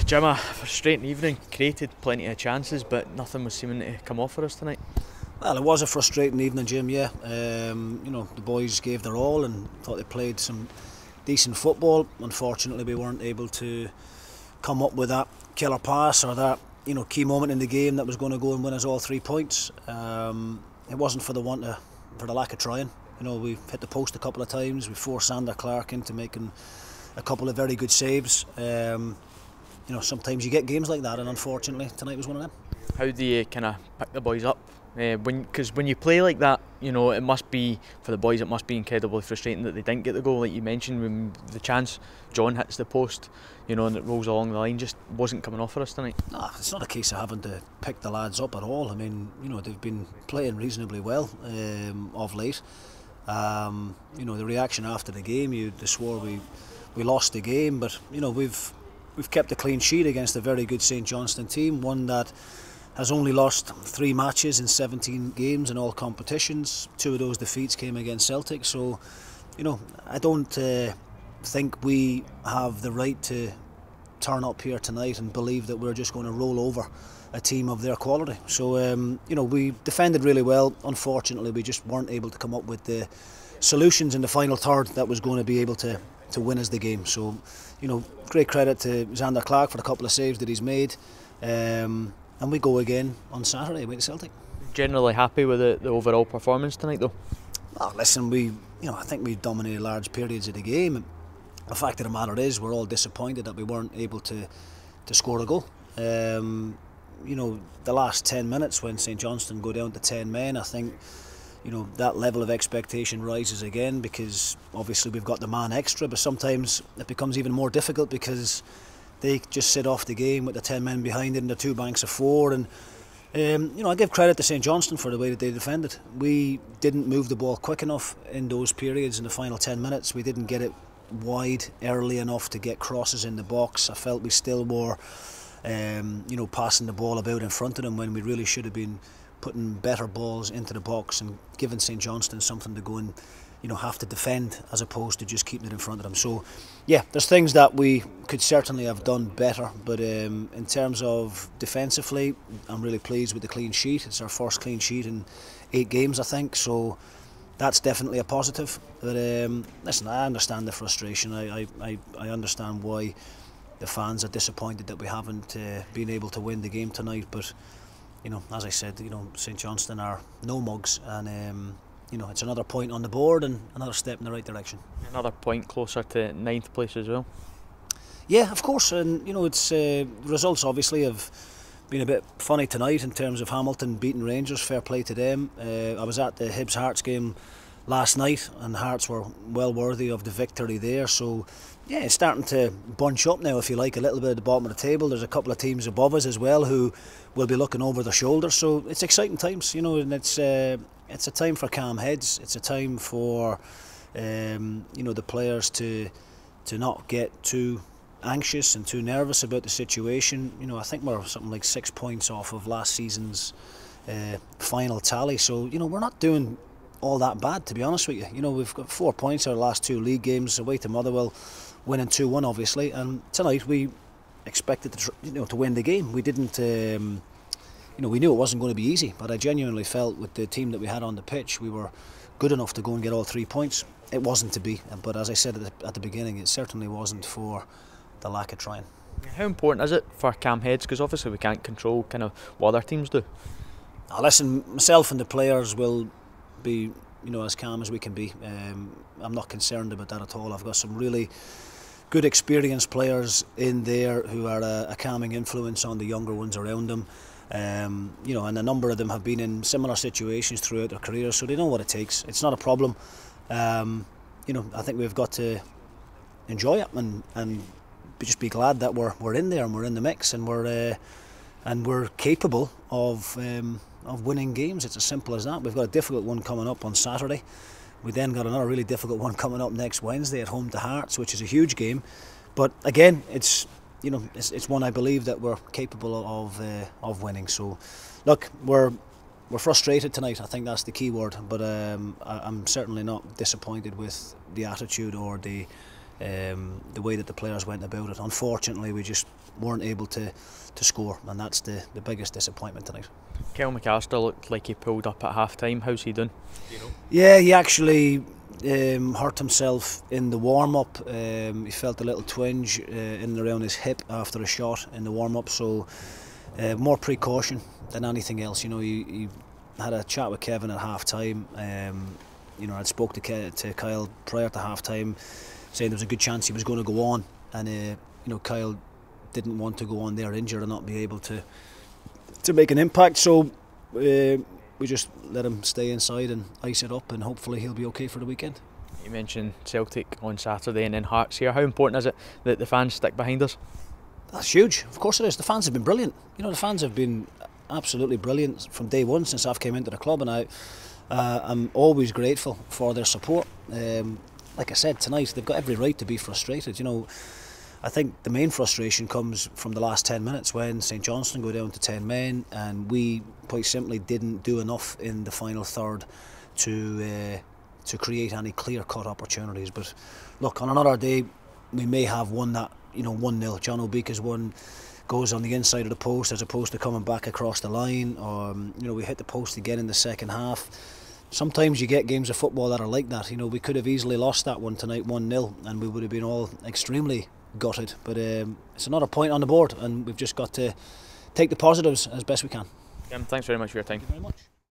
Jim, a frustrating evening, created plenty of chances but nothing was seeming to come off for us tonight. Well, it was a frustrating evening, Jim, yeah. The boys gave their all and thought they played some decent football. Unfortunately, we weren't able to come up with that killer pass or that key moment in the game that was going to go and win us all 3 points. It wasn't for the lack of trying. We hit the post a couple of times. We forced Sander Clark into making a couple of very good saves. Sometimes you get games like that, and unfortunately tonight was one of them. How do you kind of pick the boys up? Because when you play like that, it must be, for the boys, it must be incredibly frustrating that they didn't get the goal. Like you mentioned, when the chance John hits the post, and it rolls along the line, just wasn't coming off for us tonight. No, it's not a case of having to pick the lads up at all. I mean, they've been playing reasonably well of late. The reaction after the game, they swore we lost the game, but we've kept a clean sheet against a very good St Johnstone team, one that has only lost 3 matches in 17 games in all competitions. 2 of those defeats came against Celtic, so I don't think we have the right to turn up here tonight and believe that we're just going to roll over a team of their quality. So we defended really well. Unfortunately, we just weren't able to come up with the solutions in the final third that was going to be able to win us the game. So great credit to Sander Clark for the couple of saves that he's made. And we go again on Saturday away to Celtic. Generally happy with the overall performance tonight, though? Oh, listen, I think we dominated large periods of the game. The fact of the matter is, we're all disappointed that we weren't able to score a goal. The last 10 minutes when St Johnstone go down to 10 men, I think that level of expectation rises again, because obviously we've got the man extra, but sometimes it becomes even more difficult because they just sit off the game with the 10 men behind it and the 2 banks of 4. And I give credit to St Johnstone for the way that they defended. We didn't move the ball quick enough in those periods. In the final 10 minutes, we didn't get it wide early enough to get crosses in the box. I felt we still were passing the ball about in front of them when we really should have been putting better balls into the box and giving St Johnstone something to go and have to defend, as opposed to just keeping it in front of them. So yeah, there's things that we could certainly have done better, but in terms of defensively, I'm really pleased with the clean sheet. It's our first clean sheet in 8 games, I think, so that's definitely a positive. But listen, I understand the frustration. I understand why the fans are disappointed that we haven't been able to win the game tonight, but as I said, St Johnstone are no mugs, and it's another point on the board and another step in the right direction. Another point closer to 9th place as well. Yeah, of course, and it's results obviously have been a bit funny tonight in terms of Hamilton beating Rangers. Fair play to them. I was at the Hibs Hearts game last night, and Hearts were well worthy of the victory there. So yeah, it's starting to bunch up now, if you like, a little bit at the bottom of the table. There's a couple of teams above us as well who will be looking over their shoulders. So it's exciting times, and it's a time for calm heads. It's a time for the players to not get too anxious and too nervous about the situation. I think we're something like 6 points off of last season's final tally. So we're not doing all that bad, to be honest with you. We've got 4 points out of the last 2 league games, away to Motherwell, winning 2-1 obviously, and tonight we expected to win the game. We didn't we knew it wasn't going to be easy, but I genuinely felt with the team that we had on the pitch, we were good enough to go and get all 3 points. It wasn't to be, but as I said at the beginning, it certainly wasn't for the lack of trying. How important is it for calm heads? Because obviously we can't control kind of what other teams do. Now, listen, myself and the players will be as calm as we can be. I'm not concerned about that at all. I've got some really good experienced players in there who are a calming influence on the younger ones around them. And a number of them have been in similar situations throughout their careers, so they know what it takes. It's not a problem. I think we've got to enjoy it and just be glad that we're in there and we're in the mix, and we're capable of winning games. It's as simple as that. We've got a difficult one coming up on Saturday. We then got another really difficult one coming up next Wednesday at home to Hearts, which is a huge game. But again, it's one I believe that we're capable of winning. So, look, we're frustrated tonight. I think that's the key word. But I'm certainly not disappointed with the attitude or the the way that the players went about it. Unfortunately, we just weren't able to score, and that's the biggest disappointment tonight. Kyle McAllister looked like he pulled up at half time. How's he done? You know? Yeah, he actually hurt himself in the warm-up. He felt a little twinge in and around his hip after a shot in the warm-up, so more precaution than anything else. You know, he had a chat with Kevin at half-time. You know, I'd spoke to Kyle prior to half-time, saying there was a good chance he was going to go on, and you know, Kyle didn't want to go on there injured and not be able to make an impact, so we just let him stay inside and ice it up, and hopefully he'll be okay for the weekend. You mentioned Celtic on Saturday and then Hearts here. How important is it that the fans stick behind us? That's huge. Of course it is. The fans have been brilliant. You know, the fans have been absolutely brilliant from day one since I've came into the club, and I'm always grateful for their support. Like I said, tonight they've got every right to be frustrated. You know, I think the main frustration comes from the last 10 minutes when St Johnstone go down to 10 men, and we quite simply didn't do enough in the final third to create any clear-cut opportunities. But look, on another day, we may have won that, you know, 1-0. John Obika's one goes on the inside of the post as opposed to coming back across the line. You know, we hit the post again in the second half. Sometimes you get games of football that are like that. You know, we could have easily lost that one tonight 1-0, and we would have been all extremely gutted, but it's another point on the board, and we've just got to take the positives as best we can. Thanks very much for your time. Thank you very much.